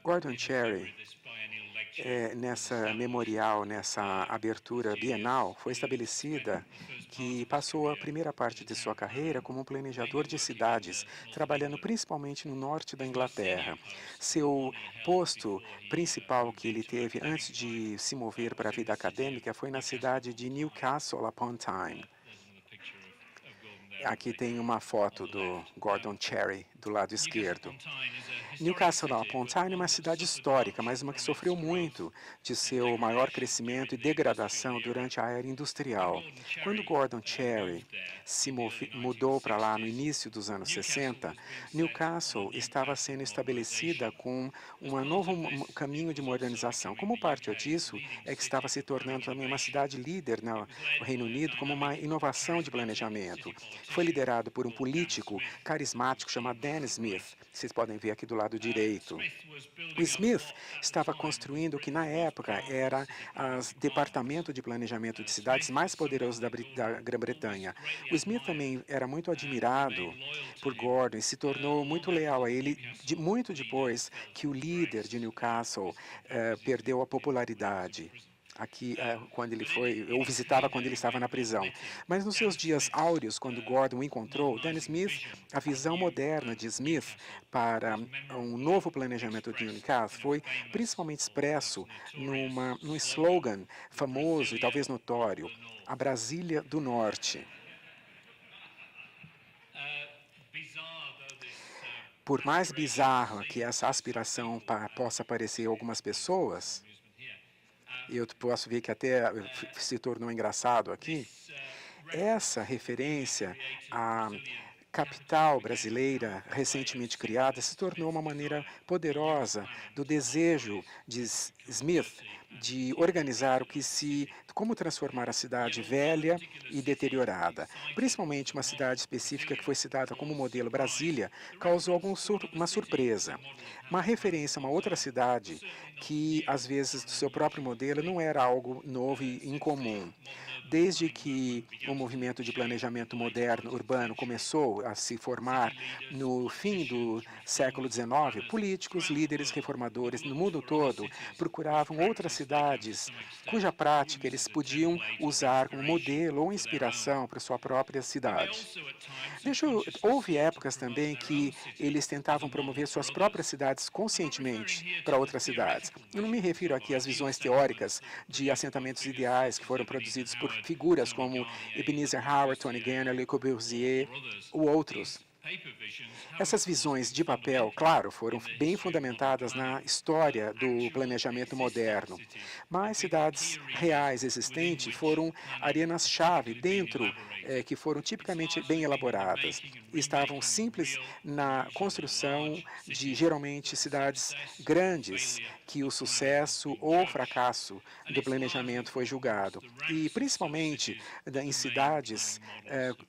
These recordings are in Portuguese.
Gordon Cherry, nessa memorial, nessa abertura bienal, foi estabelecida que passou a primeira parte de sua carreira como um planejador de cidades, trabalhando principalmente no norte da Inglaterra. Seu posto principal que ele teve antes de se mover para a vida acadêmica foi na cidade de Newcastle upon Tyne. Aqui tem uma foto do Gordon Cherry do lado esquerdo. Newcastle upon Tyne é uma cidade histórica, mas uma que sofreu muito de seu maior crescimento e degradação durante a era industrial. Quando Gordon Cherry mudou para lá no início dos anos 60, Newcastle estava sendo estabelecida com um novo caminho de modernização. Como parte disso, é que estava se tornando também uma cidade líder no Reino Unido como uma inovação de planejamento. Foi liderado por um político carismático chamado Dan Smith. Vocês podem ver aqui do lado direito. O Smith estava construindo o que na época era o departamento de planejamento de cidades mais poderoso da Grã-Bretanha. O Smith também era muito admirado por Gordon e se tornou muito leal a ele muito depois que o líder de Newcastle perdeu a popularidade. Aqui, quando ele eu visitava quando ele estava na prisão. Mas nos seus dias áureos, quando Gordon o encontrou, Dan Smith, a visão moderna de Smith para um novo planejamento de Newcastle foi principalmente expresso num slogan famoso e talvez notório, a Brasília do Norte. Por mais bizarra que essa aspiração possa parecer a algumas pessoas, e eu posso ver que até se tornou engraçado aqui, essa referência à capital brasileira recentemente criada se tornou uma maneira poderosa do desejo de Smith de organizar como transformar a cidade velha e deteriorada. Principalmente uma cidade específica que foi citada como modelo Brasília, causou uma surpresa. Uma referência a uma outra cidade que, às vezes, do seu próprio modelo não era algo novo e incomum. Desde que o movimento de planejamento moderno urbano começou a se formar no fim do século XIX, políticos, líderes, reformadores no mundo todo procuravam outras cidades cuja prática eles podiam usar como modelo ou inspiração para sua própria cidade. Houve épocas também que eles tentavam promover suas próprias cidades conscientemente para outras cidades. Eu não me refiro aqui às visões teóricas de assentamentos ideais que foram produzidos por figuras como Ebenezer Howard, Tony Ganner, Le Corbusier ou outros. Essas visões de papel, claro, foram bem fundamentadas na história do planejamento moderno, mas cidades reais existentes foram arenas-chave dentro, que foram tipicamente bem elaboradas. Estavam simples na construção de, geralmente, cidades grandes, que o sucesso ou fracasso do planejamento foi julgado. E, principalmente, em cidades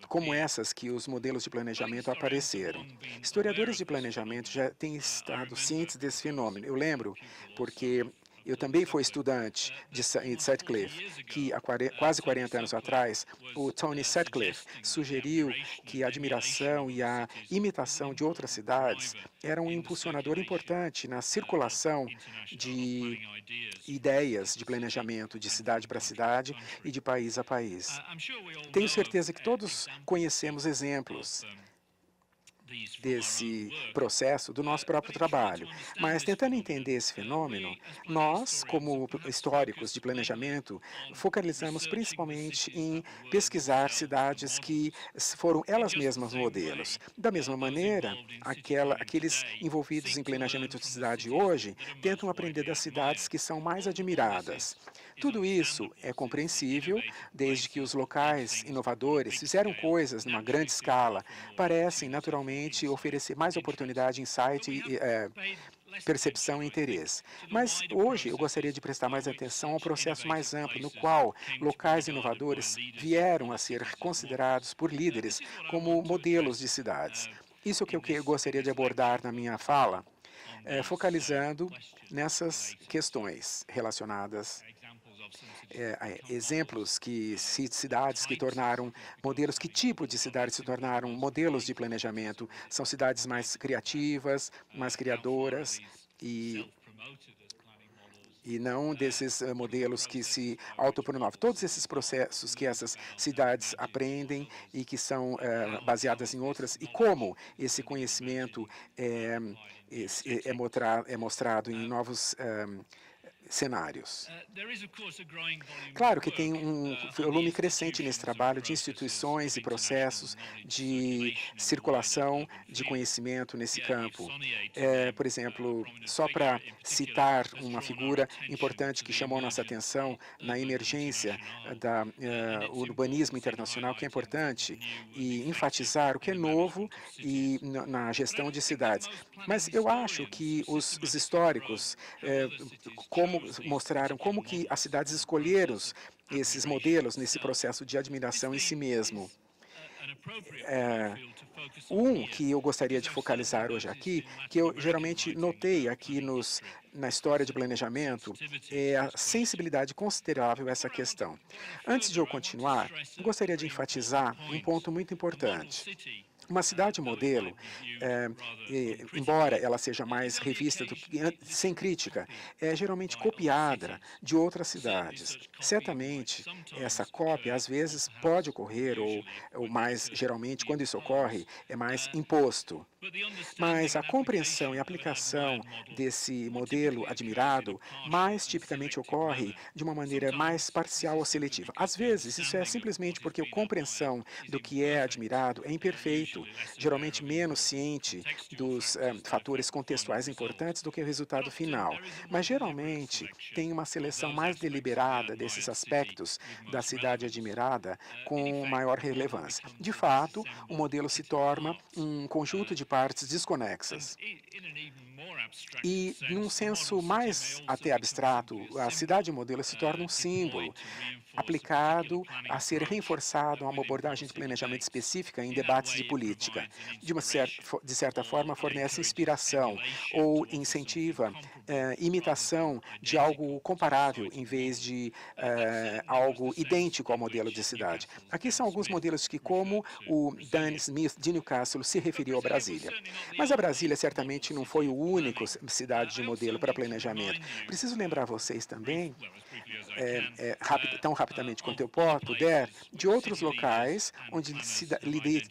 como essas que os modelos de planejamento apareceram. Historiadores de planejamento já têm estado cientes desse fenômeno. Eu lembro porque eu também fui estudante de Sutcliffe, que há quase 40 anos atrás, o Tony Sutcliffe sugeriu que a admiração e a imitação de outras cidades era um impulsionador importante na circulação de ideias de planejamento de cidade para cidade e de país a país. Tenho certeza que todos conhecemos exemplos desse processo do nosso próprio trabalho. Mas, tentando entender esse fenômeno, nós, como históricos de planejamento, focalizamos principalmente em pesquisar cidades que foram elas mesmas modelos. Da mesma maneira, aqueles envolvidos em planejamento de cidade hoje tentam aprender das cidades que são mais admiradas. Tudo isso é compreensível, desde que os locais inovadores fizeram coisas numa grande escala, parecem naturalmente oferecer mais oportunidade, insight, percepção e interesse. Mas hoje eu gostaria de prestar mais atenção ao processo mais amplo, no qual locais inovadores vieram a ser considerados por líderes como modelos de cidades. Isso é o que eu gostaria de abordar na minha fala, focalizando nessas questões relacionadas exemplos que cidades que tornaram modelos, que tipo de cidades se tornaram modelos de planejamento. São cidades mais criativas, mais criadoras e não desses modelos que se autopromovem. Todos esses processos que essas cidades aprendem e que são baseadas em outras, e como esse conhecimento é mostrado em novos cenários. Claro que tem um volume crescente nesse trabalho de instituições e processos de circulação de conhecimento nesse campo. Por exemplo, só para citar uma figura importante que chamou nossa atenção na emergência do urbanismo internacional, que é importante, e enfatizar o que é novo e na gestão de cidades. Mas eu acho que os históricos, como mostraram como que as cidades escolheram esses modelos nesse processo de admiração em si mesmo. Que eu gostaria de focalizar hoje aqui, que eu geralmente notei aqui na história de planejamento, é a sensibilidade considerável a essa questão. Antes de eu continuar, eu gostaria de enfatizar um ponto muito importante. Uma cidade modelo, embora ela seja mais revista sem crítica, é geralmente copiada de outras cidades. Certamente, essa cópia, às vezes, pode ocorrer, ou mais, geralmente, quando isso ocorre, é mais imposto. Mas a compreensão e aplicação desse modelo admirado mais tipicamente ocorre de uma maneira mais parcial ou seletiva. Às vezes, isso é simplesmente porque a compreensão do que é admirado é imperfeito, geralmente menos ciente dos fatores contextuais importantes do que o resultado final. Mas, geralmente, tem uma seleção mais deliberada desses aspectos da cidade admirada com maior relevância. De fato, o modelo se torna um conjunto de partes desconexas. E, num senso mais até abstrato, a cidade modelo se torna um símbolo aplicado a ser reforçado a uma abordagem de planejamento específica em debates de política. De certa forma, fornece inspiração ou incentiva imitação de algo comparável em vez de algo idêntico ao modelo de cidade. Aqui são alguns modelos que, como o Dan Smith de Newcastle se referiu a Brasília. Mas a Brasília certamente não foi o único cidade de modelo para planejamento. Preciso lembrar vocês também, tão rapidamente quanto eu puder, de outros locais onde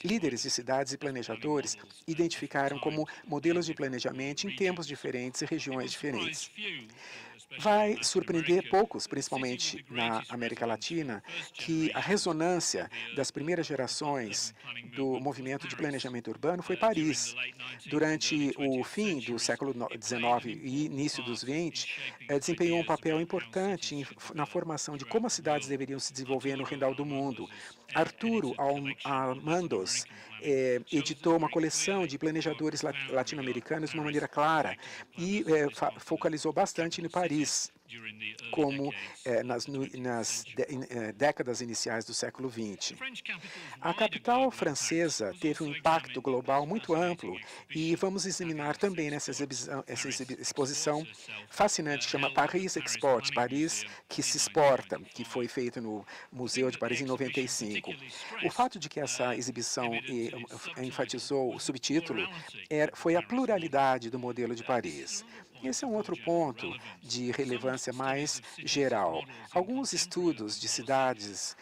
líderes de cidades e planejadores identificaram como modelos de planejamento em tempos diferentes e regiões diferentes. Vai surpreender poucos, principalmente na América Latina, que a ressonância das primeiras gerações do movimento de planejamento urbano foi Paris. Durante o fim do século XIX e início dos XX, desempenhou um papel importante na formação de como as cidades deveriam se desenvolver no redor do mundo. Arturo Almandos editou uma coleção de planejadores latino-americanos de uma maneira clara e focalizou bastante no Paris, como nas décadas iniciais do século XX. A capital francesa teve um impacto global muito amplo e vamos examinar também essa exposição fascinante que chama Paris Export, Paris que se exporta, que foi feita no Museu de Paris em 95. O fato de que essa exibição enfatizou o subtítulo foi a pluralidade do modelo de Paris. Esse é um outro ponto de relevância mais geral. Alguns estudos de cidades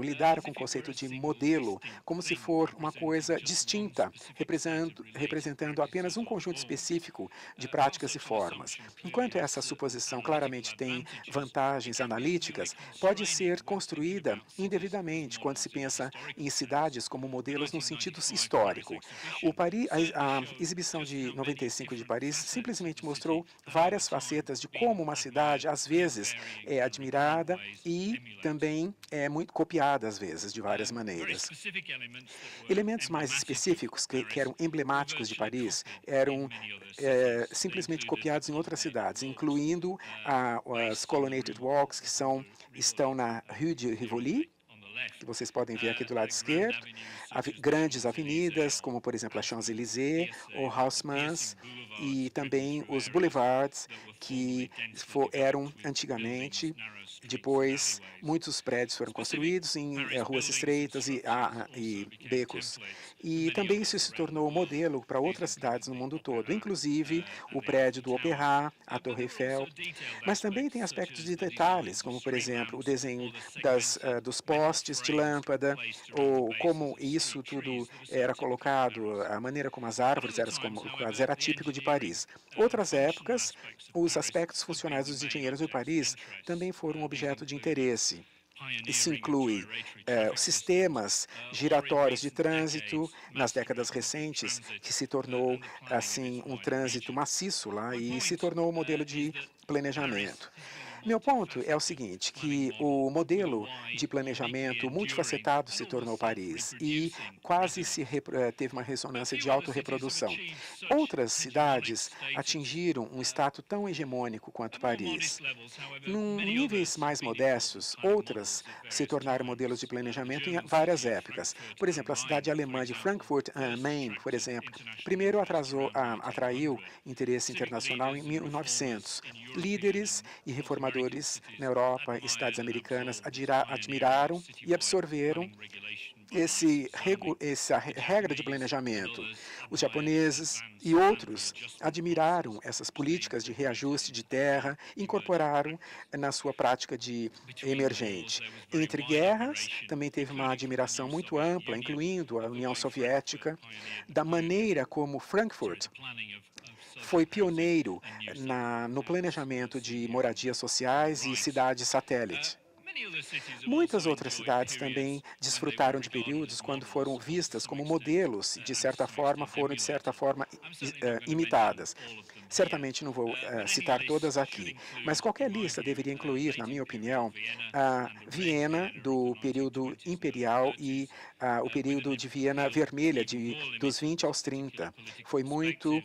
lidaram com o conceito de modelo como se for uma coisa distinta, representando apenas um conjunto específico de práticas e formas. Enquanto essa suposição claramente tem vantagens analíticas, pode ser construída indevidamente quando se pensa em cidades como modelos no sentido histórico. A exibição de 95 de Paris simplesmente mostrou várias facetas de como uma cidade, às vezes, é admirada e também é muito copiada, às vezes, de várias maneiras. Elementos mais específicos que eram emblemáticos de Paris eram simplesmente copiados em outras cidades, incluindo as Colonnaded Walks, que estão na Rue de Rivoli, que vocês podem ver aqui do lado esquerdo, grandes avenidas, como, por exemplo, a Champs-Élysées, ou Haussmann, e também os boulevards, que eram antigamente. Depois, muitos prédios foram construídos em ruas estreitas e becos. E também isso se tornou modelo para outras cidades no mundo todo, inclusive o prédio do Opéra, a Torre Eiffel. Mas também tem aspectos de detalhes, como, por exemplo, o desenho dos postes de lâmpada, ou como isso tudo era colocado, a maneira como as árvores eram colocadas, era típico de Paris. Outras épocas, os aspectos funcionais dos engenheiros de Paris também foram objeto de interesse. Isso inclui sistemas giratórios de trânsito nas décadas recentes, que se tornou assim um trânsito maciço lá e se tornou um modelo de planejamento. Meu ponto é o seguinte, que o modelo de planejamento multifacetado se tornou Paris e quase teve uma ressonância de autorreprodução. Outras cidades atingiram um status tão hegemônico quanto Paris. Em níveis mais modestos, outras se tornaram modelos de planejamento em várias épocas. Por exemplo, a cidade alemã de Frankfurt am Main, por exemplo, primeiro atraiu interesse internacional em 1900. Líderes e reformadores na Europa e cidades americanas admiraram e absorveram essa regra de planejamento. Os japoneses e outros admiraram essas políticas de reajuste de terra e incorporaram na sua prática de emergente. Entre guerras, também teve uma admiração muito ampla, incluindo a União Soviética, da maneira como Frankfurt foi pioneiro no planejamento de moradias sociais e cidades satélite. Muitas outras cidades também desfrutaram de períodos quando foram vistas como modelos, de certa forma, foram, de certa forma, imitadas. Certamente não vou citar todas aqui, mas qualquer lista deveria incluir, na minha opinião, a Viena do período imperial e o período de Viena Vermelha, dos 20 aos 30. Foi muito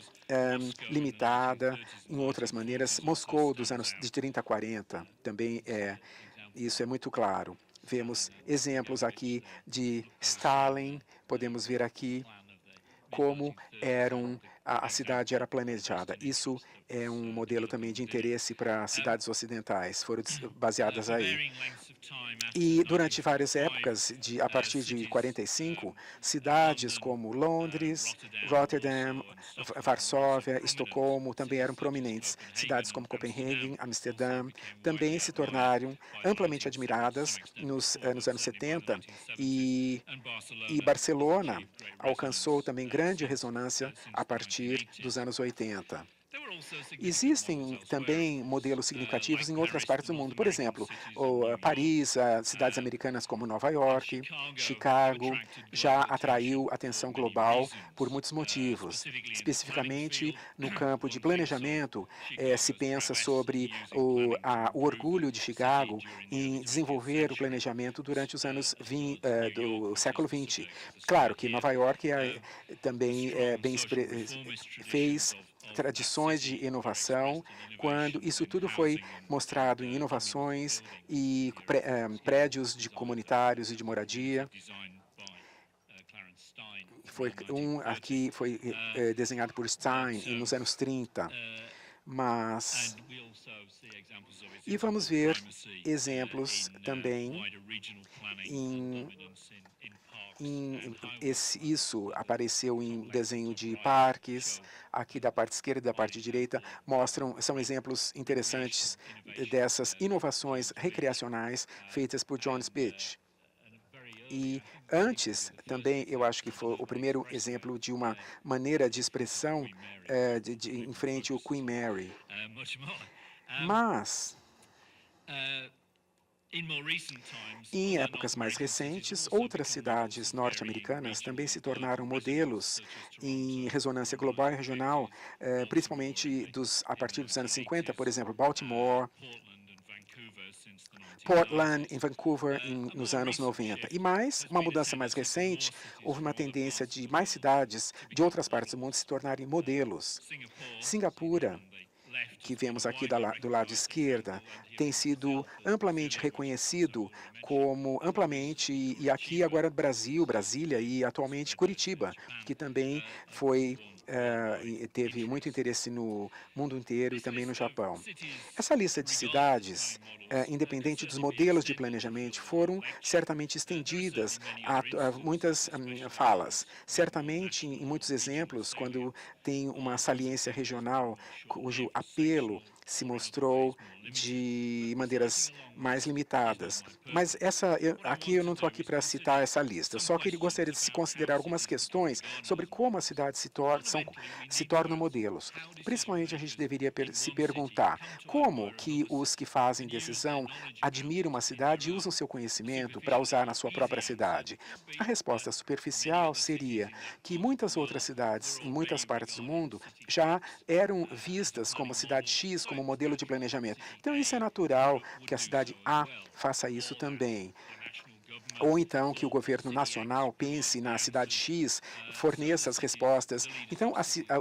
limitada, em outras maneiras. Moscou, dos anos de 30 a 40, também isso é muito claro. Vemos exemplos aqui de Stalin, podemos ver aqui como a cidade era planejada. Isso é um modelo também de interesse para cidades ocidentais, foram baseadas aí. E durante várias épocas, a partir de 45, cidades como Londres, Rotterdam, Varsóvia, Estocolmo também eram prominentes. Cidades como Copenhague, Amsterdã, também se tornaram amplamente admiradas nos anos 70 e Barcelona alcançou também grande ressonância a partir dos anos 80. Existem também modelos significativos em outras partes do mundo. Por exemplo, Paris, cidades americanas como Nova York, Chicago, já atraiu atenção global por muitos motivos. Especificamente no campo de planejamento, se pensa sobre o orgulho de Chicago em desenvolver o planejamento durante os anos do século XX. Claro que Nova York também fez tradições de inovação, quando isso tudo foi mostrado em inovações e prédios comunitários e de moradia. Aqui foi desenhado por Stein nos anos 30. E vamos ver exemplos também isso apareceu em desenho de parques, aqui da parte esquerda e da parte direita, são exemplos interessantes dessas inovações recreacionais feitas por John Spitz. E antes, também, eu acho que foi o primeiro exemplo de uma maneira de expressão em frente ao Queen Mary. Mas, em épocas mais recentes, outras cidades norte-americanas também se tornaram modelos em ressonância global e regional, principalmente a partir dos anos 50, por exemplo, Baltimore, Portland, em Vancouver, nos anos 90. E uma mudança mais recente, houve uma tendência de mais cidades de outras partes do mundo se tornarem modelos. Singapura que vemos aqui do lado esquerda tem sido amplamente reconhecido como amplamente, e aqui agora Brasil, Brasília e atualmente Curitiba, que também foi e teve muito interesse no mundo inteiro e também no Japão. Essa lista de cidades, independente dos modelos de planejamento, foram certamente estendidas a muitas falas. Certamente, em muitos exemplos, quando tem uma saliência regional cujo apelo se mostrou de maneiras mais limitadas. Mas aqui eu não estou aqui para citar essa lista, só que ele gostaria de se considerar algumas questões sobre como as cidades se tornam modelos. Principalmente a gente deveria se perguntar como que os que fazem decisão admiram uma cidade e usam seu conhecimento para usar na sua própria cidade. A resposta superficial seria que muitas outras cidades em muitas partes do mundo já eram vistas como cidade X, como modelo de planejamento. Então, isso é natural que a cidade A faça isso também. Ou então que o governo nacional pense na cidade X, forneça as respostas. Então,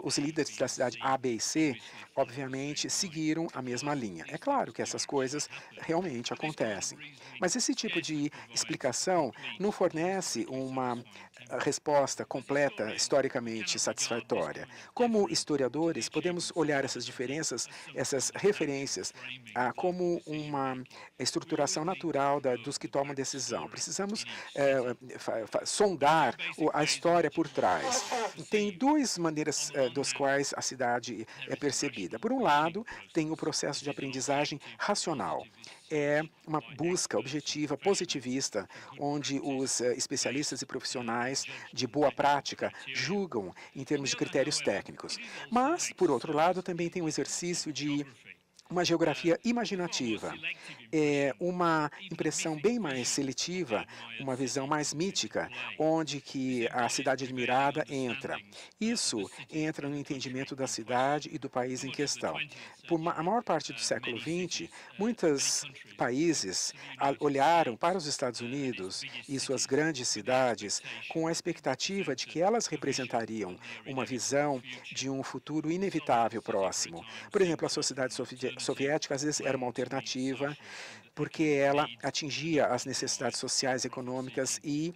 os líderes da cidade A, B e C, obviamente, seguiram a mesma linha. É claro que essas coisas realmente acontecem. Mas esse tipo de explicação não fornece uma resposta completa, historicamente satisfatória. Como historiadores, podemos olhar essas diferenças, essas referências, como uma estruturação natural dos que tomam decisão. Precisamos sondar a história por trás. Tem duas maneiras dos quais a cidade é percebida. Por um lado, tem o processo de aprendizagem racional. É uma busca objetiva, positivista, onde os especialistas e profissionais de boa prática julgam em termos de critérios técnicos. Mas, por outro lado, também tem um exercício de uma geografia imaginativa, uma impressão bem mais seletiva, uma visão mais mítica, onde que a cidade admirada entra. Isso entra no entendimento da cidade e do país em questão. A maior parte do século XX, muitos países olharam para os Estados Unidos e suas grandes cidades com a expectativa de que elas representariam uma visão de um futuro inevitável próximo. Por exemplo, a sociedade soviética às vezes era uma alternativa, porque ela atingia as necessidades sociais e econômicas e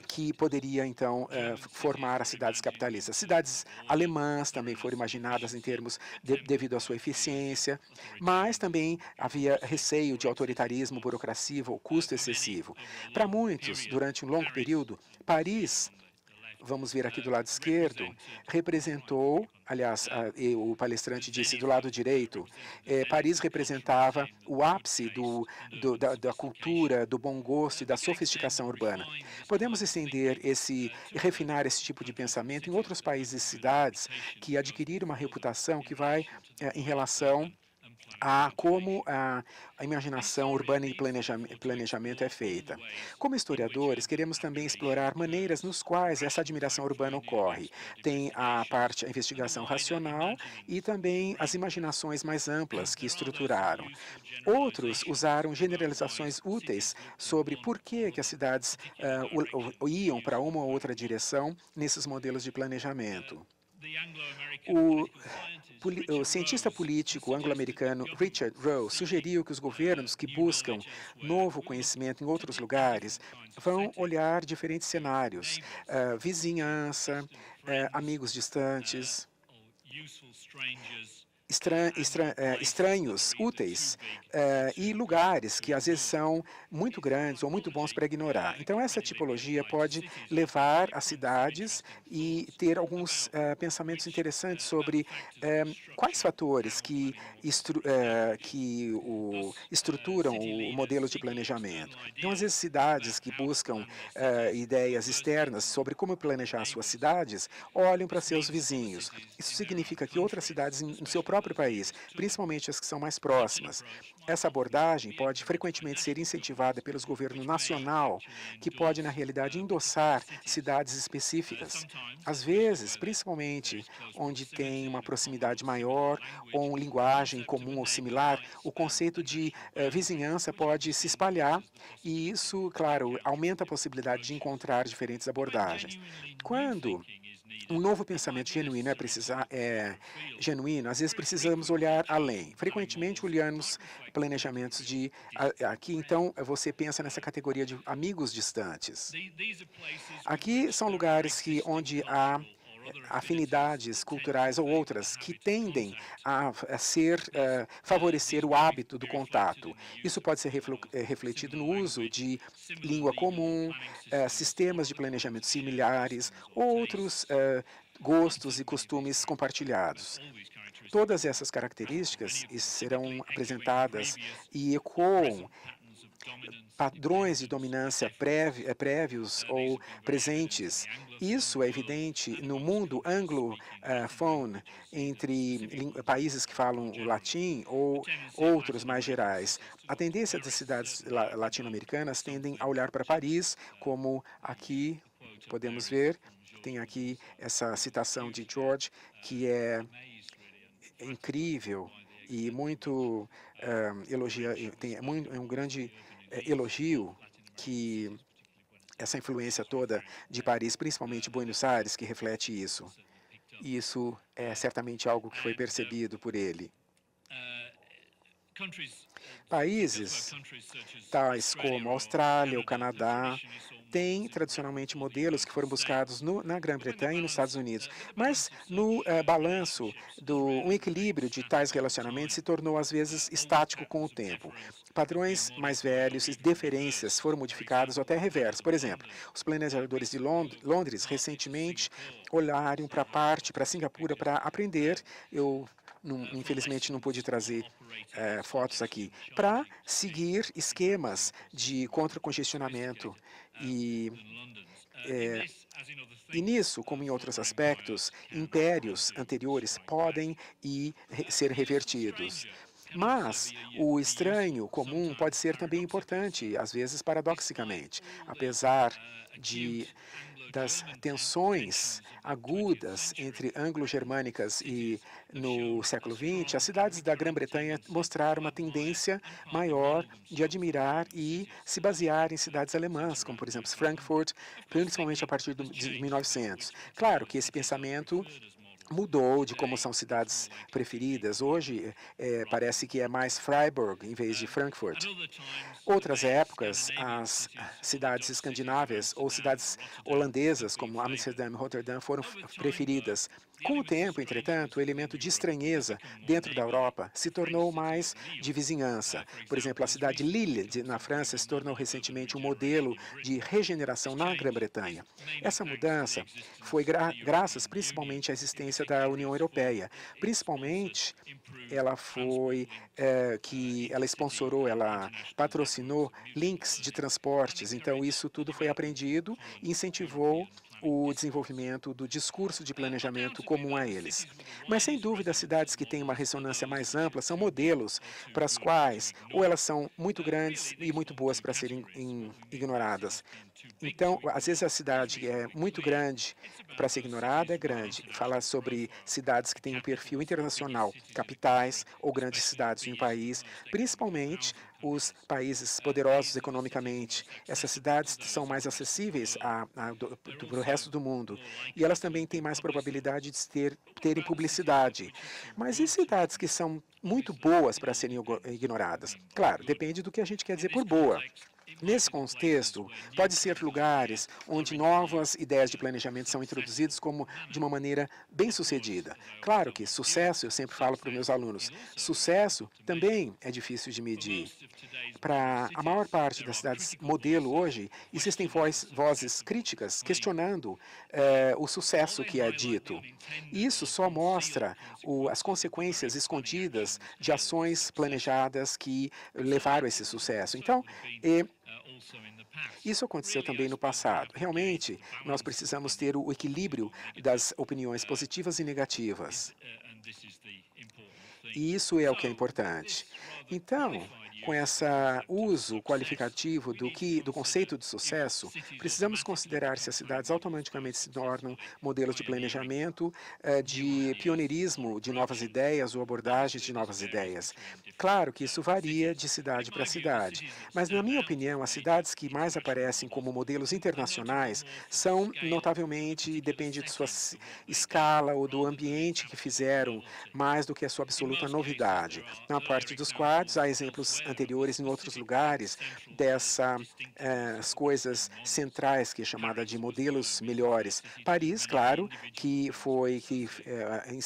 que poderia, então, formar as cidades capitalistas. Cidades alemãs também foram imaginadas em termos devido à sua eficiência, mas também havia receio de autoritarismo, burocracia ou custo excessivo. Para muitos, durante um longo período, Paris, vamos ver aqui do lado esquerdo, representou, aliás, o palestrante disse do lado direito, Paris representava o ápice da cultura, do bom gosto e da sofisticação urbana. Podemos estender refinar esse tipo de pensamento em outros países e cidades que adquiriram uma reputação que vai em relação a como a imaginação urbana e planejamento é feita. Como historiadores, queremos também explorar maneiras nos quais essa admiração urbana ocorre. Tem a investigação racional e também as imaginações mais amplas que estruturaram. Outros usaram generalizações úteis sobre por que as cidades iam para uma ou outra direção nesses modelos de planejamento. O cientista político anglo-americano Richard Rowe sugeriu que os governos que buscam novo conhecimento em outros lugares vão olhar diferentes cenários, vizinhança, amigos distantes, estranhos, úteis, e lugares que às vezes são muito grandes ou muito bons para ignorar. Então, essa tipologia pode levar as cidades e ter alguns pensamentos interessantes sobre quais fatores que estruturam o modelo de planejamento. Então, às vezes, cidades que buscam ideias externas sobre como planejar suas cidades olham para seus vizinhos. Isso significa que outras cidades no seu próprio país, principalmente as que são mais próximas. Essa abordagem pode frequentemente ser incentivada pelos governos nacional, que pode, na realidade, endossar cidades específicas. Às vezes, principalmente onde tem uma proximidade maior ou uma linguagem comum ou similar, o conceito de vizinhança pode se espalhar e isso, claro, aumenta a possibilidade de encontrar diferentes abordagens. Quando Um novo pensamento genuíno genuíno, às vezes precisamos olhar além. Frequentemente olhamos planejamentos aqui, então você pensa nessa categoria de amigos distantes. Aqui são lugares onde há afinidades culturais ou outras que tendem a favorecer o hábito do contato. Isso pode ser refletido no uso de língua comum, sistemas de planejamento similares, outros gostos e costumes compartilhados. Todas essas características serão apresentadas e ecoam padrões de dominância prévios ou presentes. Isso é evidente no mundo anglofone, entre países que falam o latim ou outros mais gerais. A tendência das cidades latino-americanas tendem a olhar para Paris, como aqui podemos ver. Tem aqui essa citação de George, que é incrível e muito é um grande elogio que essa influência toda de Paris, principalmente Buenos Aires, que reflete isso. E isso é certamente algo que foi percebido por ele. Países tais como a Austrália, o Canadá, têm tradicionalmente modelos que foram buscados na Grã-Bretanha e nos Estados Unidos. Mas no balanço, um equilíbrio de tais relacionamentos se tornou, às vezes, estático com o tempo. Padrões mais velhos e deferências foram modificados ou até reversos. Por exemplo, os planejadores de Londres recentemente olharam para Singapura para aprender. Infelizmente, não pude trazer fotos aqui, para seguir esquemas de contracongestionamento. E nisso, como em outros aspectos, impérios anteriores podem ser revertidos. Mas o estranho comum pode ser também importante, às vezes paradoxicamente, apesar das tensões agudas entre anglo-germânicas e no século XX, as cidades da Grã-Bretanha mostraram uma tendência maior de admirar e se basear em cidades alemãs, como, por exemplo, Frankfurt, principalmente a partir de 1900. Claro que esse pensamento mudou de como são cidades preferidas. Hoje, parece que é mais Freiburg em vez de Frankfurt. Outras épocas, as cidades escandinavas ou cidades holandesas, como Amsterdã e Roterdã, foram preferidas. Com o tempo, entretanto, o elemento de estranheza dentro da Europa se tornou mais de vizinhança. Por exemplo, a cidade de Lille, na França, se tornou recentemente um modelo de regeneração na Grã-Bretanha. Essa mudança foi graças principalmente à existência da União Europeia. Principalmente, ela ela patrocinou links de transportes. Então, isso tudo foi aprendido e incentivou o desenvolvimento do discurso de planejamento comum a eles. Mas, sem dúvida, as cidades que têm uma ressonância mais ampla são modelos para as quais ou elas são muito grandes e muito boas para serem ignoradas. Então, às vezes a cidade é muito grande para ser ignorada, é grande. Fala sobre cidades que têm um perfil internacional, capitais ou grandes cidades em um país, principalmente os países poderosos economicamente. Essas cidades são mais acessíveis para o resto do mundo e elas também têm mais probabilidade de terem publicidade. Mas e cidades que são muito boas para serem ignoradas? Claro, depende do que a gente quer dizer por boa. Nesse contexto, pode ser lugares onde novas ideias de planejamento são introduzidas de uma maneira bem-sucedida. Claro que sucesso, eu sempre falo para os meus alunos, sucesso também é difícil de medir. Para a maior parte das cidades modelo hoje, existem vozes críticas questionando o sucesso que é dito. Isso só mostra as consequências escondidas de ações planejadas que levaram a esse sucesso. Então, isso aconteceu também no passado. Realmente, nós precisamos ter o equilíbrio das opiniões positivas e negativas. E isso é o que é importante. Então, com esse uso qualificativo do conceito de sucesso, precisamos considerar se as cidades automaticamente se tornam modelos de planejamento, de pioneirismo de novas ideias ou abordagens de novas ideias. Claro que isso varia de cidade para cidade, mas, na minha opinião, as cidades que mais aparecem como modelos internacionais são, notavelmente, depende de sua escala ou do ambiente que fizeram, mais do que a sua absoluta novidade. Na parte dos quadros, há exemplos anteriores em outros lugares dessas coisas centrais, que é chamada de modelos melhores. Paris, claro, que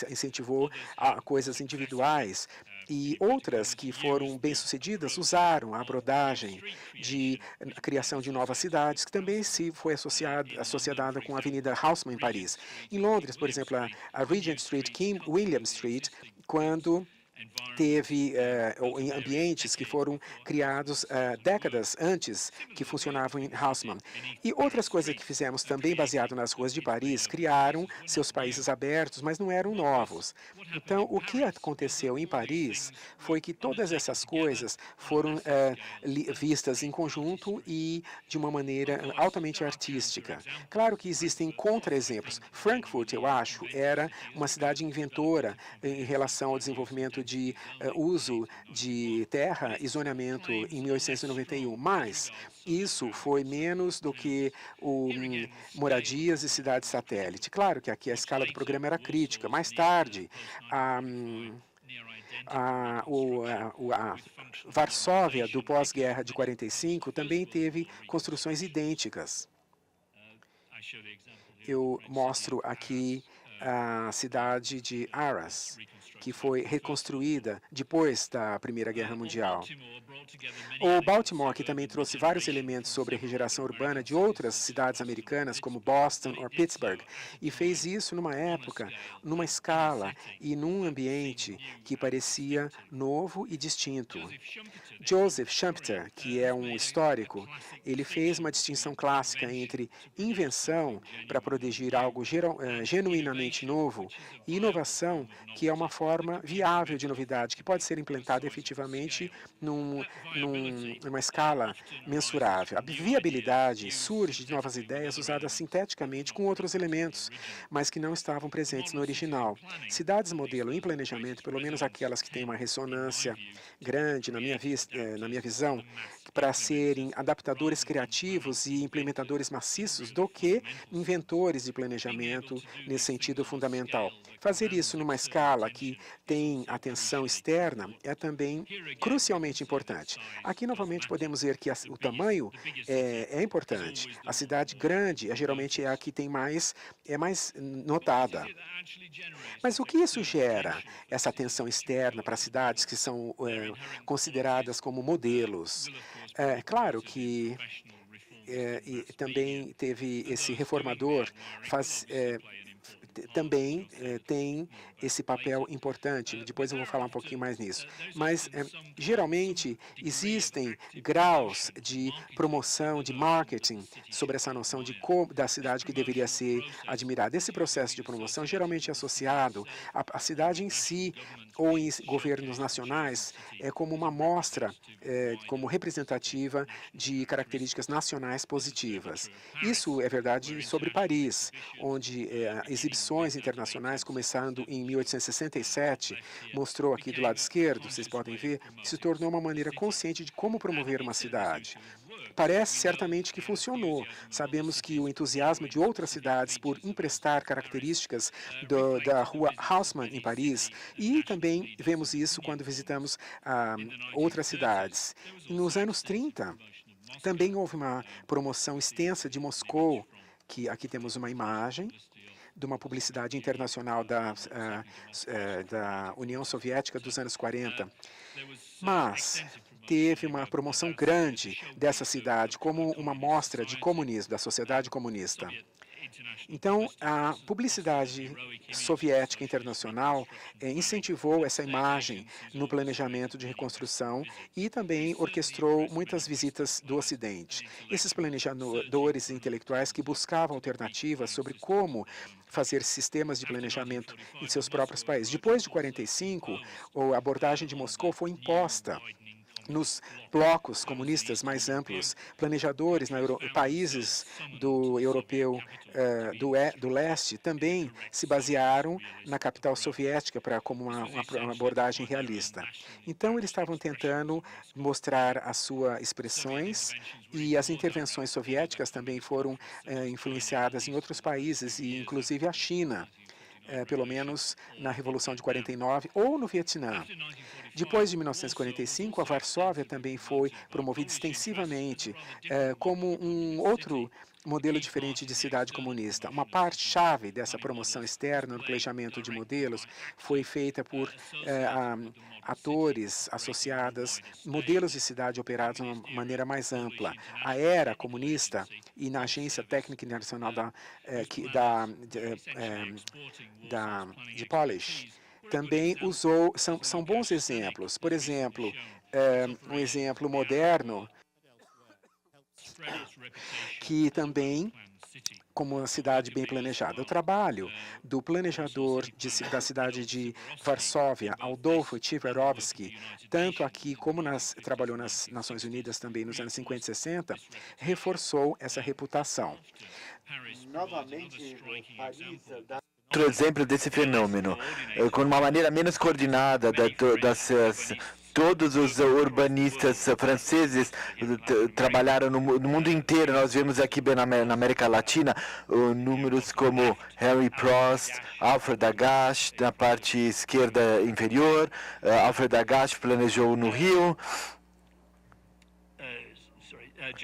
incentivou a coisas individuais, e outras que foram bem-sucedidas usaram a abordagem de criação de novas cidades, que também se foi associada com a Avenida Haussmann em Paris. Em Londres, por exemplo, a Regent Street, King William Street, quando teve em ambientes que foram criados décadas antes, que funcionavam em Haussmann. E outras coisas que fizemos também baseado nas ruas de Paris, criaram seus países abertos, mas não eram novos. Então, o que aconteceu em Paris foi que todas essas coisas foram vistas em conjunto e de uma maneira altamente artística. Claro que existem contra-exemplos. Frankfurt, eu acho, era uma cidade inventora em relação ao desenvolvimento de uso de terra e zoneamento em 1891, mas isso foi menos do que moradias e cidades satélite. Claro que aqui a escala do programa era crítica. Mais tarde, a Varsóvia do pós-guerra de 45 também teve construções idênticas. Eu mostro aqui a cidade de Arras, que foi reconstruída depois da Primeira Guerra Mundial. O Baltimore, que também trouxe vários elementos sobre a regeneração urbana de outras cidades americanas, como Boston ou Pittsburgh, e fez isso numa época, numa escala e num ambiente que parecia novo e distinto. Joseph Schumpeter, que é um histórico, ele fez uma distinção clássica entre invenção, para produzir algo genuinamente novo, e inovação, que é uma forma viável de novidade, que pode ser implementada efetivamente numa escala mensurável. A viabilidade surge de novas ideias usadas sinteticamente com outros elementos, mas que não estavam presentes no original. Cidades modelo em planejamento, pelo menos aquelas que têm uma ressonância grande, na minha visão, para serem adaptadores criativos e implementadores maciços do que inventores de planejamento nesse sentido fundamental. Fazer isso numa escala que tem atenção externa é também crucialmente importante. Aqui, novamente, podemos ver que o tamanho é importante. A cidade grande geralmente é a que é mais notada. Mas o que isso gera, essa atenção externa para cidades que são consideradas como modelos? Claro que e também teve esse reformador, também tem esse papel importante. Depois eu vou falar um pouquinho mais nisso. Mas, geralmente, existem graus de promoção, de marketing, sobre essa noção da cidade que deveria ser admirada. Esse processo de promoção geralmente é associado à cidade em si, ou em governos nacionais, como uma amostra, como representativa de características nacionais positivas. Isso é verdade sobre Paris, onde exibições internacionais, começando em 1867, mostrou aqui do lado esquerdo, vocês podem ver, se tornou uma maneira consciente de como promover uma cidade. Parece certamente que funcionou. Sabemos que o entusiasmo de outras cidades por emprestar características da rua Haussmann, em Paris, e também vemos isso quando visitamos outras cidades. E nos anos 30, também houve uma promoção extensa de Moscou, que aqui temos uma imagem de uma publicidade internacional da União Soviética dos anos 40. Mas teve uma promoção grande dessa cidade como uma mostra de comunismo, da sociedade comunista. Então, a publicidade soviética internacional incentivou essa imagem no planejamento de reconstrução e também orquestrou muitas visitas do Ocidente. Esses planejadores intelectuais que buscavam alternativas sobre como fazer sistemas de planejamento em seus próprios países. Depois de 45, a abordagem de Moscou foi imposta nos blocos comunistas mais amplos, planejadores países do europeu do leste também se basearam na capital soviética como uma abordagem realista. Então, eles estavam tentando mostrar as suas expressões e as intervenções soviéticas também foram influenciadas em outros países, e inclusive a China, pelo menos na Revolução de 49 ou no Vietnã. Depois de 1945, a Varsóvia também foi promovida extensivamente como um outro modelo diferente de cidade comunista. Uma parte-chave dessa promoção externa no planejamento de modelos foi feita por atores associados, modelos de cidade operados de uma maneira mais ampla. A era comunista e na Agência Técnica Internacional de Polish também usou, são bons exemplos. Por exemplo, um exemplo moderno que também, como uma cidade bem planejada. O trabalho do planejador da cidade de Varsóvia, Adolfo Tchaikovsky, tanto aqui como trabalhou nas Nações Unidas também nos anos 50 e 60, reforçou essa reputação. Novamente, outro exemplo desse fenômeno, com uma maneira menos coordenada todos os urbanistas franceses trabalharam no mundo inteiro. Nós vemos aqui na América Latina números como Henry Prost, Alfred Agache, na parte esquerda inferior. Alfred Agache planejou no Rio.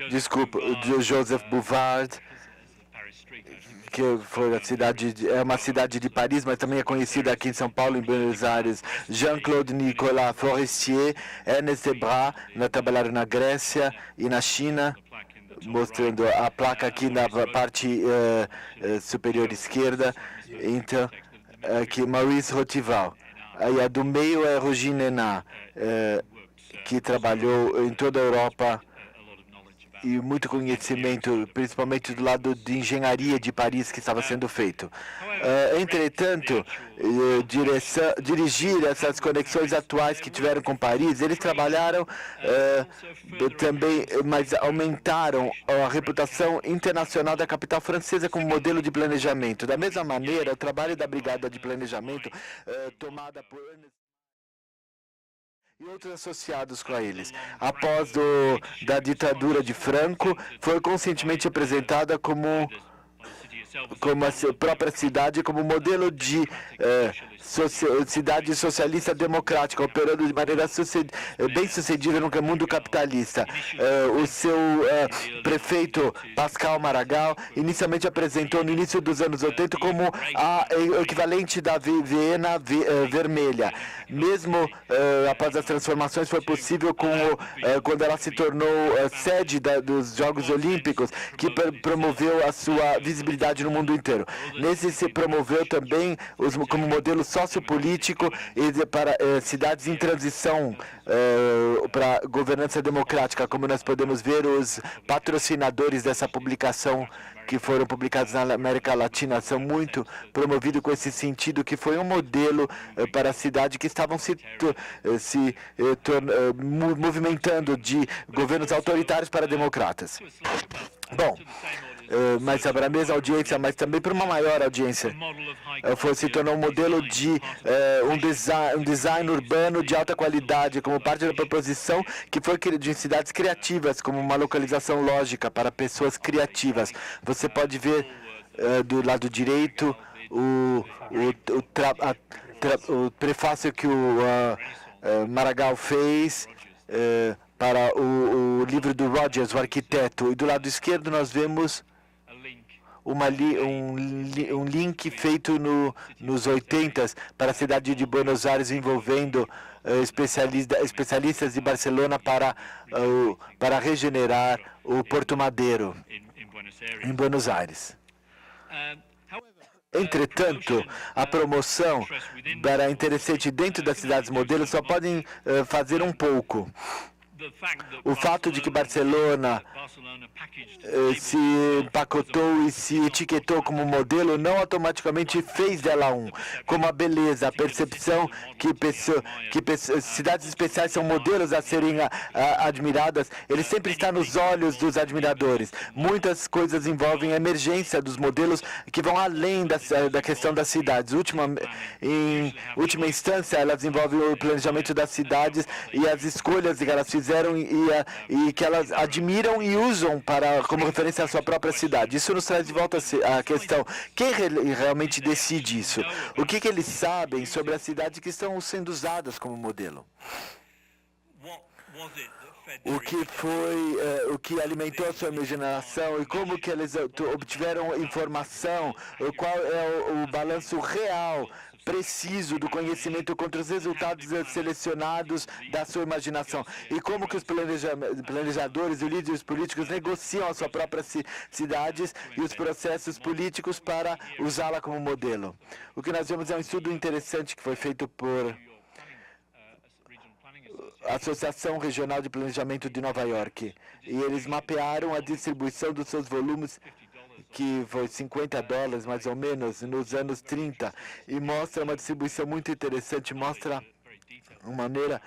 Desculpa, Joseph Bouvard, que foi é uma cidade de Paris, mas também é conhecida aqui em São Paulo, em Buenos Aires. Jean-Claude Nicolas Forestier, Ernest Debras, trabalharam na Grécia e na China, mostrando a placa aqui na parte superior esquerda. Então, aqui Maurice Rotival. Aí a do meio é Roger Nenat, que trabalhou em toda a Europa e muito conhecimento, principalmente do lado de engenharia de Paris, que estava sendo feito. Entretanto, dirigir essas conexões atuais que tiveram com Paris, eles trabalharam também, mas aumentaram a reputação internacional da capital francesa como modelo de planejamento. Da mesma maneira, o trabalho da Brigada de Planejamento, tomada por e outros associados com eles, após da ditadura de Franco, foi conscientemente apresentada como a própria cidade, como modelo de cidade socialista democrática, operando de maneira bem-sucedida no mundo capitalista. O seu prefeito, Pascal Maragall, inicialmente apresentou no início dos anos 80 como o equivalente da Viena vermelha. Mesmo após as transformações, foi possível quando ela se tornou sede dos Jogos Olímpicos, que promoveu a sua visibilidade no mundo inteiro. Nesse se promoveu também como modelo sociopolítico e para cidades em transição para governança democrática, como nós podemos ver os patrocinadores dessa publicação que foram publicados na América Latina são muito promovidos com esse sentido, que foi um modelo para a cidade que estavam movimentando de governos autoritários para democratas. Bom, mas para a mesma audiência, mas também para uma maior audiência, se tornou um modelo de um design urbano de alta qualidade, como parte da proposição que foi de cidades criativas, como uma localização lógica para pessoas criativas. Você pode ver do lado direito o prefácio que o Maragall fez para o livro do Rogers, o arquiteto, e do lado esquerdo nós vemos um link feito nos 80 para a cidade de Buenos Aires, envolvendo especialistas de Barcelona para regenerar o Porto Madeiro em Buenos Aires. Entretanto, a promoção para interessante dentro das cidades modelos só podem fazer um pouco. O fato de que Barcelona se empacotou e se etiquetou como modelo não automaticamente fez dela como a beleza, a percepção que cidades especiais são modelos a serem admiradas, ele sempre está nos olhos dos admiradores. Muitas coisas envolvem a emergência dos modelos que vão além da questão das cidades. Em última instância, elas envolvem o planejamento das cidades e as escolhas que elas fizeram e que elas admiram e usam como referência à sua própria cidade. Isso nos traz de volta à questão, quem realmente decide isso? O que eles sabem sobre as cidades que estão sendo usadas como modelo? O que alimentou a sua imaginação e como que eles obtiveram informação, qual é o balanço real, preciso do conhecimento contra os resultados selecionados da sua imaginação e como que os planejadores e líderes políticos negociam as suas próprias cidades e os processos políticos para usá-la como modelo. O que nós vemos é um estudo interessante que foi feito por a Associação Regional de Planejamento de Nova York, e eles mapearam a distribuição dos seus volumes, que foi $50 mais ou menos, nos anos 30, e mostra uma distribuição muito interessante, mostra uma maneira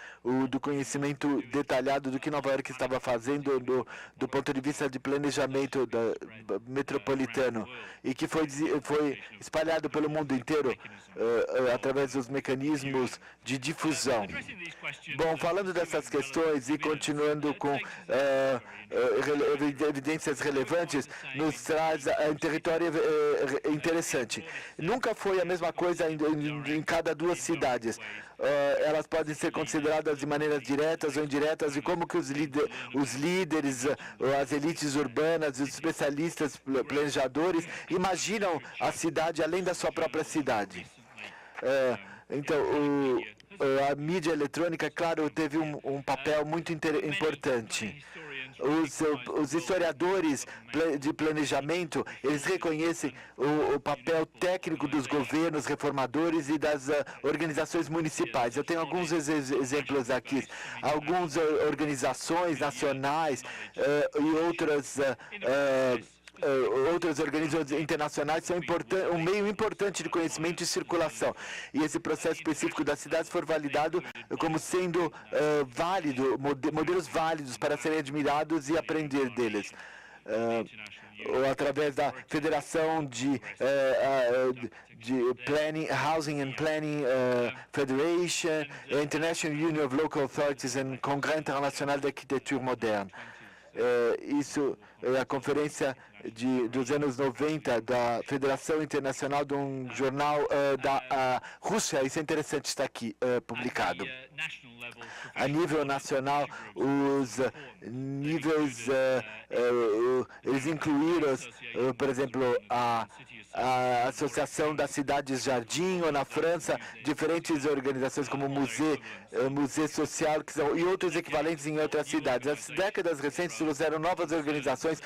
do conhecimento detalhado do que Nova York estava fazendo do ponto de vista de planejamento metropolitano e que foi espalhado pelo mundo inteiro através dos mecanismos de difusão. Bom, falando dessas questões e continuando com evidências relevantes, nos traz um território interessante. Nunca foi a mesma coisa em cada duas cidades. Elas podem ser consideradas de maneiras diretas ou indiretas, e como que os líderes, as elites urbanas, os especialistas, planejadores, imaginam a cidade além da sua própria cidade. Então, a mídia eletrônica, claro, teve um papel muito importante. Os historiadores de planejamento, eles reconhecem o papel técnico dos governos reformadores e das organizações municipais. Eu tenho alguns exemplos aqui. Algumas organizações nacionais e outras organizações internacionais são um meio importante de conhecimento e circulação. E esse processo específico das cidades foi validado como sendo válido, modelos válidos para serem admirados e aprender deles. Ou através da Federação de Planning, Housing and Planning Federation, International Union of Local Authorities e Congrès Internacional de Arquitetura Moderna. Isso é a conferência dos anos 90 da Federação Internacional de um jornal da Rússia. Isso é interessante, está aqui publicado. A nível nacional, os níveis, eles incluíram, por exemplo, a Associação das Cidades Jardim, ou na França, diferentes organizações como Museu Social e outros equivalentes em outras cidades. As décadas recentes trouxeram novas organizações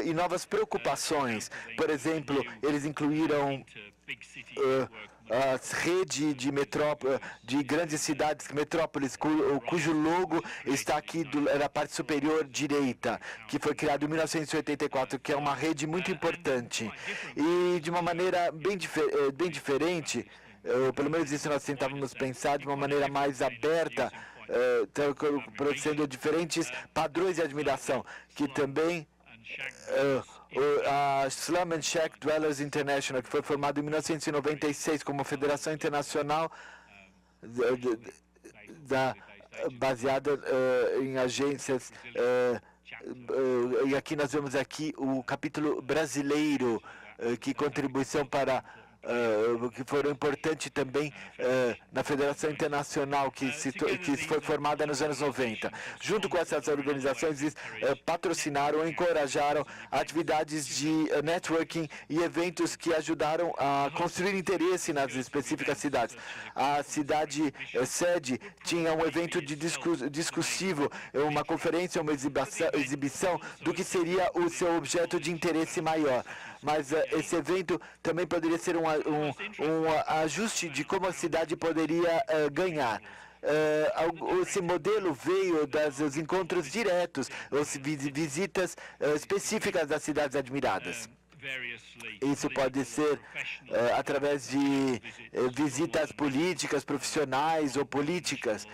e novas preocupações. Por exemplo, eles incluíram a rede de grandes cidades, metrópoles, cujo logo está aqui na parte superior direita, que foi criado em 1984, que é uma rede muito importante. E de uma maneira bem diferente, pelo menos isso nós tentávamos pensar de uma maneira mais aberta, produzindo diferentes padrões de admiração, que também a Slum and Shack Dwellers International, que foi formada em 1996 como Federação Internacional baseada em agências, e aqui nós vemos o capítulo brasileiro, que contribuição para que foram importantes também na Federação Internacional, que foi formada nos anos 90. Junto com essas organizações, eles patrocinaram e encorajaram atividades de networking e eventos que ajudaram a construir interesse nas específicas cidades. A cidade sede tinha um evento discursivo, uma conferência, uma exibição do que seria o seu objeto de interesse maior. Mas esse evento também poderia ser um ajuste de como a cidade poderia ganhar. esse modelo veio dos encontros diretos, visitas específicas das cidades admiradas. Isso pode ser através de visitas políticas, profissionais ou políticas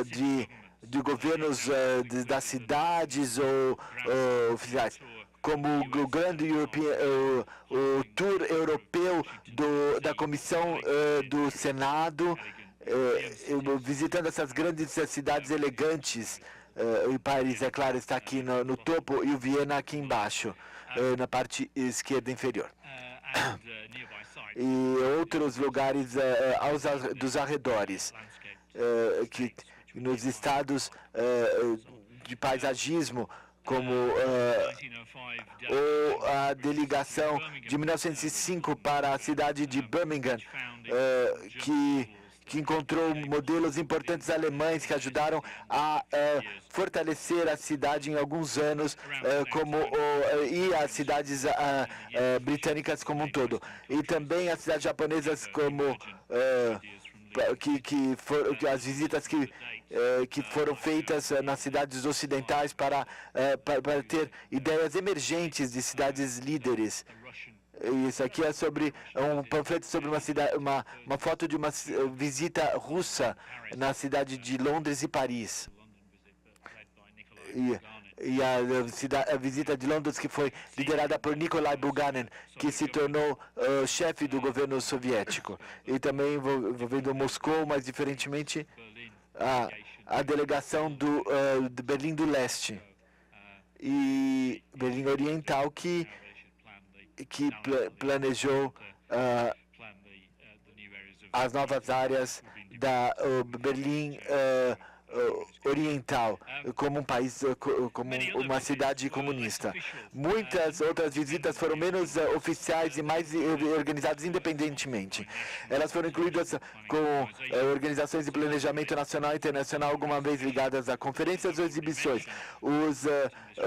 de governos das cidades ou oficiais, como o grande o tour europeu da Comissão do Senado, visitando essas grandes cidades elegantes. E Paris, é claro, está aqui no topo e o Viena aqui embaixo, na parte esquerda inferior. E outros lugares dos arredores, que nos estados de paisagismo, como a delegação de 1905 para a cidade de Birmingham, que encontrou modelos importantes alemães que ajudaram a fortalecer a cidade em alguns anos, e as cidades britânicas como um todo. E também as cidades japonesas, como as visitas que foram feitas nas cidades ocidentais para ter ideias emergentes de cidades líderes. Isso aqui é sobre um panfleto sobre uma foto de uma visita russa na cidade de Londres e Paris. E a visita de Londres, que foi liderada por Nikolai Bulganin, que se tornou chefe do governo soviético. E também envolvendo Moscou, mas diferentemente a delegação do Berlim do Leste e Berlim Oriental, que planejou as novas áreas da Berlim Oriental, como um país, como uma cidade comunista. Muitas outras visitas foram menos oficiais e mais organizadas independentemente. Elas foram incluídas com organizações de planejamento nacional e internacional, alguma vez ligadas a conferências ou exibições.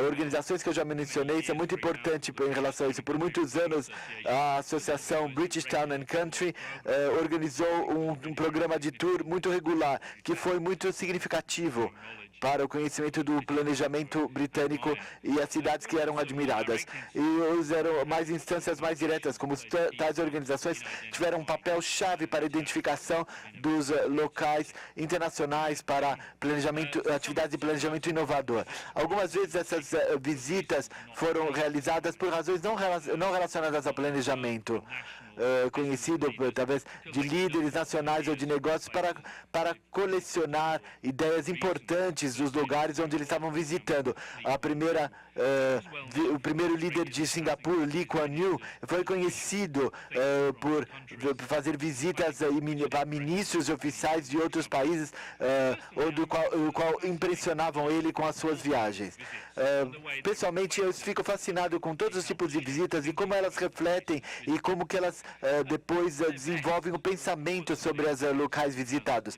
Organizações que eu já mencionei são muito importantes em relação a isso. Por muitos anos, a associação British Town and Country organizou um programa de tour muito regular, que foi muito significativo para o conhecimento do planejamento britânico e as cidades que eram admiradas. E eram mais instâncias mais diretas, como tais organizações tiveram um papel-chave para a identificação dos locais internacionais para atividades de planejamento inovador. Algumas vezes essas visitas foram realizadas por razões não relacionadas ao planejamento, conhecido através de líderes nacionais ou de negócios para colecionar ideias importantes dos lugares onde eles estavam visitando. O primeiro líder de Singapura, Lee Kuan Yew, foi conhecido por fazer visitas a ministros e oficiais de outros países, o qual impressionavam ele com as suas viagens. Pessoalmente, eu fico fascinado com todos os tipos de visitas e como elas refletem e como que elas depois desenvolvem o pensamento sobre os locais visitados.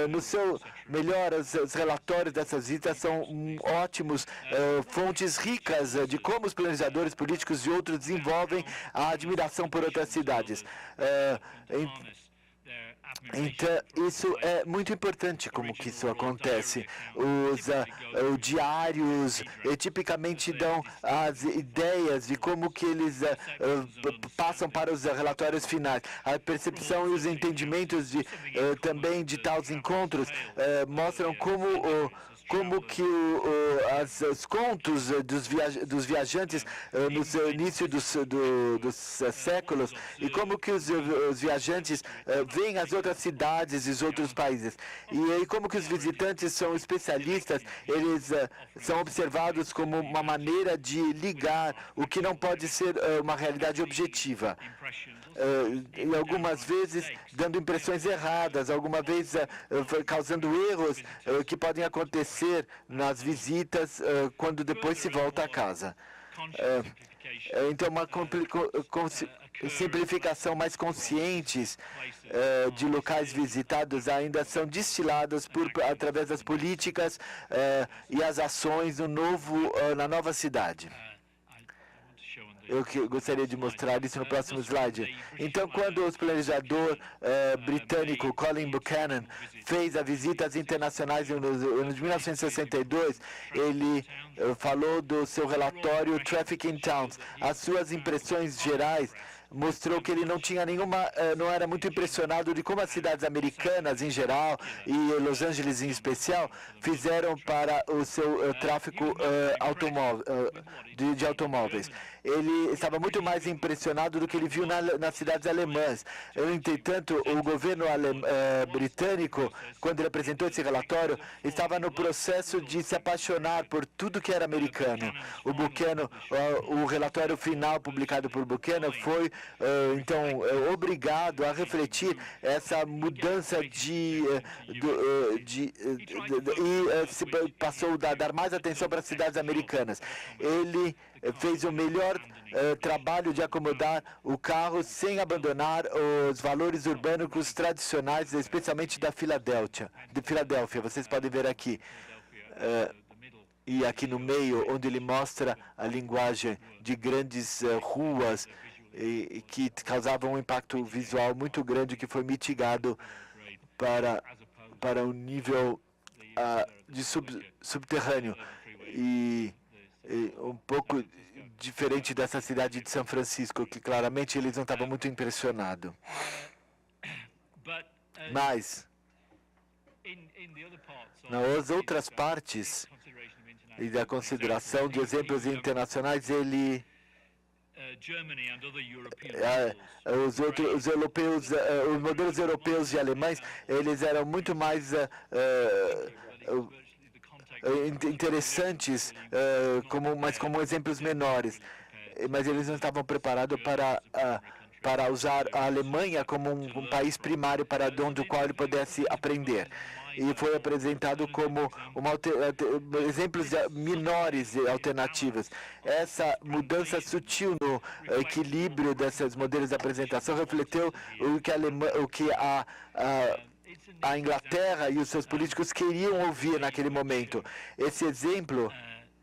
No seu melhor, os relatórios dessas visitas são ótimos, fontes ricas de como os planejadores políticos e outros desenvolvem a admiração por outras cidades. Então, isso é muito importante como que isso acontece. Os diários tipicamente dão as ideias de como que eles passam para os relatórios finais. A percepção e os entendimentos também de tais encontros mostram como que os contos dos viajantes no início dos séculos e como que os viajantes veem as outras cidades e os outros países. E como que os visitantes são especialistas, eles são observados como uma maneira de ligar o que não pode ser uma realidade objetiva. E algumas vezes dando impressões erradas, alguma vez causando erros que podem acontecer nas visitas quando depois se volta a casa. Então, uma simplificação mais conscientes de locais visitados ainda são destiladas através das políticas e as ações na nova cidade. Eu gostaria de mostrar isso no próximo slide. Então, quando o planejador britânico Colin Buchanan fez a visita às internacionais em 1962, ele falou do seu relatório Traffic in Towns. As suas impressões gerais mostrou que ele não era muito impressionado de como as cidades americanas em geral e Los Angeles em especial fizeram para o seu tráfego de automóveis. Ele estava muito mais impressionado do que ele viu nas cidades alemãs. No entanto, o governo britânico, quando ele apresentou esse relatório, estava no processo de se apaixonar por tudo que era americano. O relatório final publicado por Buchanan foi então obrigado a refletir essa mudança e se passou a dar mais atenção para as cidades americanas. Ele fez o melhor trabalho de acomodar o carro sem abandonar os valores urbanos tradicionais, especialmente de Filadélfia. Vocês podem ver aqui. E aqui no meio, onde ele mostra a linguagem de grandes ruas que causavam um impacto visual muito grande, que foi mitigado para um nível de subterrâneo e um pouco diferente dessa cidade de São Francisco, que claramente eles não estavam muito impressionados. Mas nas outras partes e da consideração de exemplos internacionais, ele os europeus, os modelos europeus e alemães, eles eram muito mais interessantes, mas como exemplos menores. Mas eles não estavam preparados para usar a Alemanha como um país primário para do qual ele pudesse aprender. E foi apresentado como exemplos menores e alternativas. Essa mudança sutil no equilíbrio desses modelos de apresentação refletiu o que a Inglaterra e os seus políticos queriam ouvir naquele momento. Esse exemplo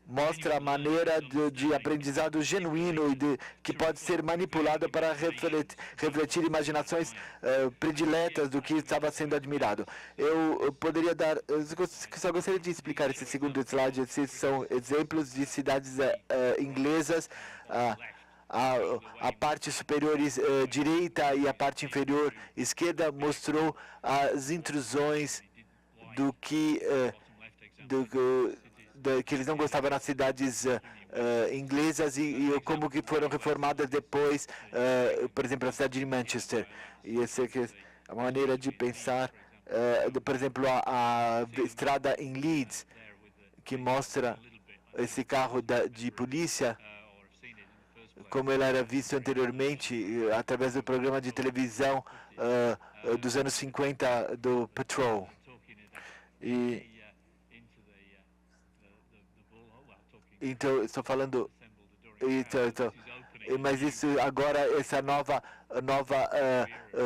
mostra a maneira de aprendizado genuíno e que pode ser manipulado para refletir imaginações prediletas do que estava sendo admirado. Eu só gostaria de explicar esse segundo slide. Esses são exemplos de cidades inglesas. A parte superior direita e a parte inferior esquerda mostrou as intrusões do que eles não gostavam nas cidades inglesas e como que foram reformadas depois, por exemplo, a cidade de Manchester. E essa é a maneira de pensar, por exemplo, a estrada em Leeds, que mostra esse carro de polícia, como ele era visto anteriormente, através do programa de televisão dos anos 50 do Patrol. Então, estou falando, mas isso agora, essa nova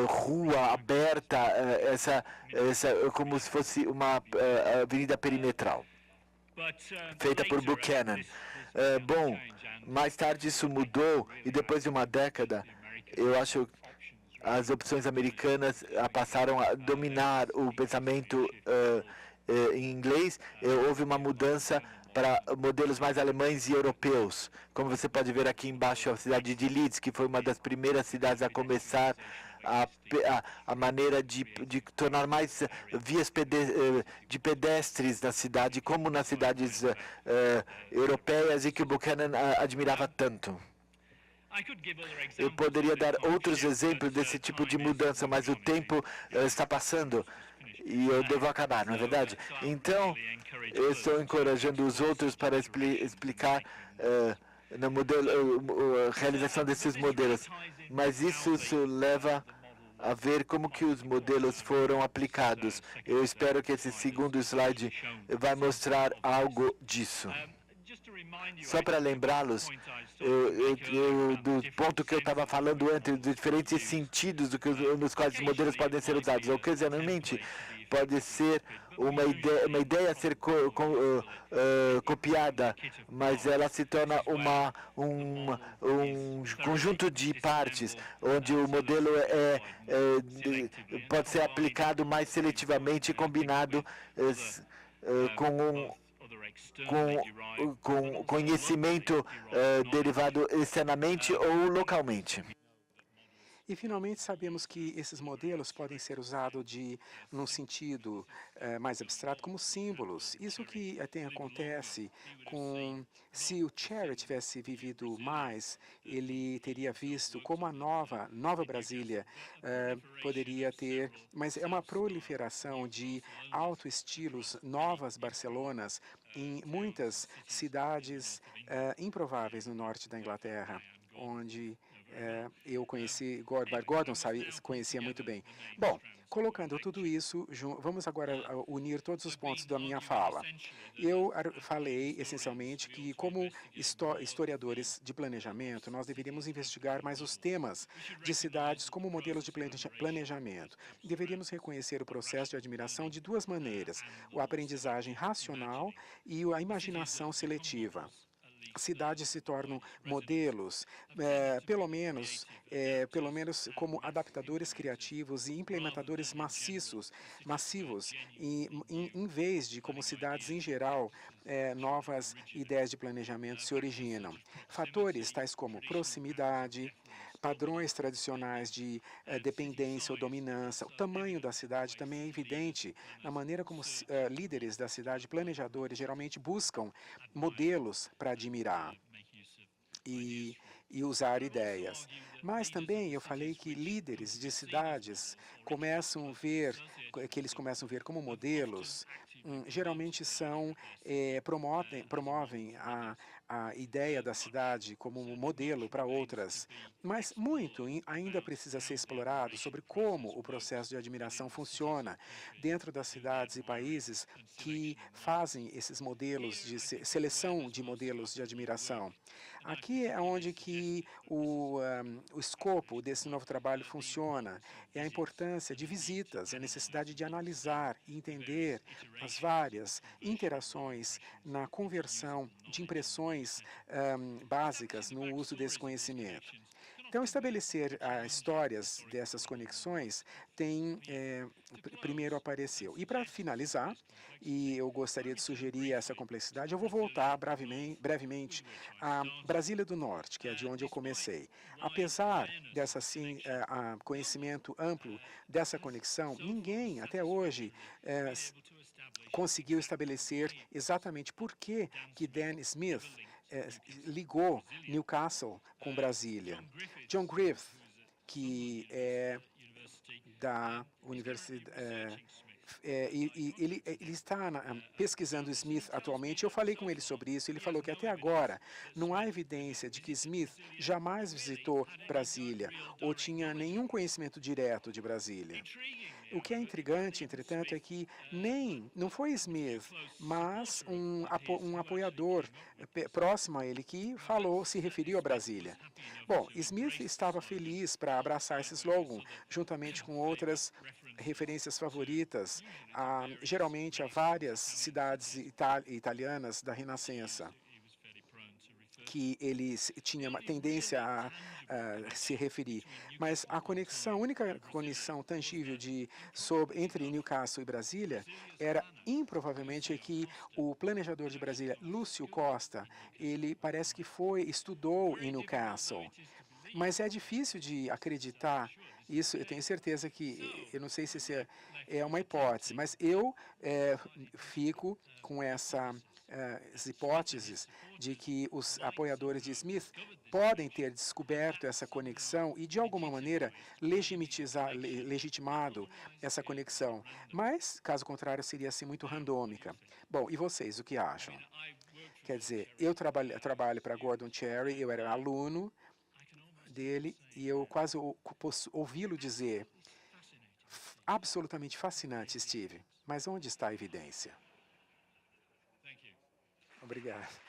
rua aberta, essa como se fosse uma avenida perimetral, feita por Buchanan. Bom, mais tarde isso mudou e depois de uma década, eu acho que as opções americanas passaram a dominar o pensamento em inglês. Houve uma mudança para modelos mais alemães e europeus. Como você pode ver aqui embaixo, a cidade de Leeds, que foi uma das primeiras cidades a começar a maneira de tornar mais vias de pedestres na cidade, como nas cidades europeias, e que o Buchanan admirava tanto. Eu poderia dar outros exemplos desse tipo de mudança, mas o tempo está passando e eu devo acabar, não é verdade? Então, eu estou encorajando os outros para explicar a realização desses modelos. Mas isso leva a ver como que os modelos foram aplicados. Eu espero que esse segundo slide vai mostrar algo disso. Só para lembrá-los do ponto que eu estava falando antes, dos diferentes sentidos nos quais os modelos podem ser usados. Ocasionalmente, pode ser uma ideia a ser copiada, mas ela se torna um conjunto de partes, onde o modelo pode ser aplicado mais seletivamente e combinado com conhecimento derivado externamente ou localmente. E, finalmente, sabemos que esses modelos podem ser usados num sentido mais abstrato como símbolos. Isso que acontece se o Cherry tivesse vivido mais, ele teria visto como a Nova Brasília poderia ter, mas é uma proliferação de autoestilos, novas Barcelonas, em muitas cidades improváveis no norte da Inglaterra, onde eu conheci Gordon conhecia muito bem. Bom, colocando tudo isso, vamos agora unir todos os pontos da minha fala. Eu falei, essencialmente, que como historiadores de planejamento, nós deveríamos investigar mais os temas de cidades como modelos de planejamento. Deveríamos reconhecer o processo de admiração de duas maneiras, a aprendizagem racional e a imaginação seletiva. Cidades se tornam modelos, pelo menos como adaptadores criativos e implementadores massivos, em vez de como cidades em geral, novas ideias de planejamento se originam. Fatores tais como proximidade, padrões tradicionais de dependência ou dominância. O tamanho da cidade também é evidente na maneira como líderes da cidade, planejadores, geralmente buscam modelos para admirar e usar ideias. Mas também eu falei que líderes de cidades eles começam a ver como modelos, geralmente promovem a ideia da cidade como um modelo para outras, mas muito ainda precisa ser explorado sobre como o processo de admiração funciona dentro das cidades e países que fazem esses modelos de seleção de modelos de admiração. Aqui é onde que o escopo desse novo trabalho funciona, é a importância de visitas, a necessidade de analisar e entender as várias interações na conversão de impressões básicas no uso desse conhecimento. Então, estabelecer histórias dessas conexões primeiro apareceu. E para finalizar, e eu gostaria de sugerir essa complexidade, eu vou voltar brevemente a Brasília do Norte, que é de onde eu comecei. Apesar dessa conhecimento amplo dessa conexão, ninguém até hoje conseguiu estabelecer exatamente por que Dan Smith ligou Newcastle com Brasília. John Griffith, que é da universidade, ele está pesquisando Smith atualmente. Eu falei com ele sobre isso. Ele falou que até agora não há evidência de que Smith jamais visitou Brasília ou tinha nenhum conhecimento direto de Brasília. O que é intrigante, entretanto, é que não foi Smith, mas um apoiador próximo a ele que se referiu a Brasília. Bom, Smith estava feliz para abraçar esse slogan, juntamente com outras referências favoritas, geralmente a várias cidades italianas da Renascença, que ele tinha uma tendência a se referir. Mas a única conexão tangível entre Newcastle e Brasília era improvavelmente que o planejador de Brasília, Lúcio Costa, ele parece que estudou em Newcastle. Mas é difícil de acreditar isso. Eu tenho certeza eu não sei se isso é uma hipótese, mas eu fico com essas hipóteses de que os apoiadores de Smith podem ter descoberto essa conexão e, de alguma maneira, legitimado essa conexão. Mas, caso contrário, seria assim muito randômica. Bom, e vocês, o que acham? Quer dizer, eu trabalho para Gordon Cherry, eu era aluno dele e eu quase posso ouvi-lo dizer: absolutamente fascinante, Steve, mas onde está a evidência? Obrigado.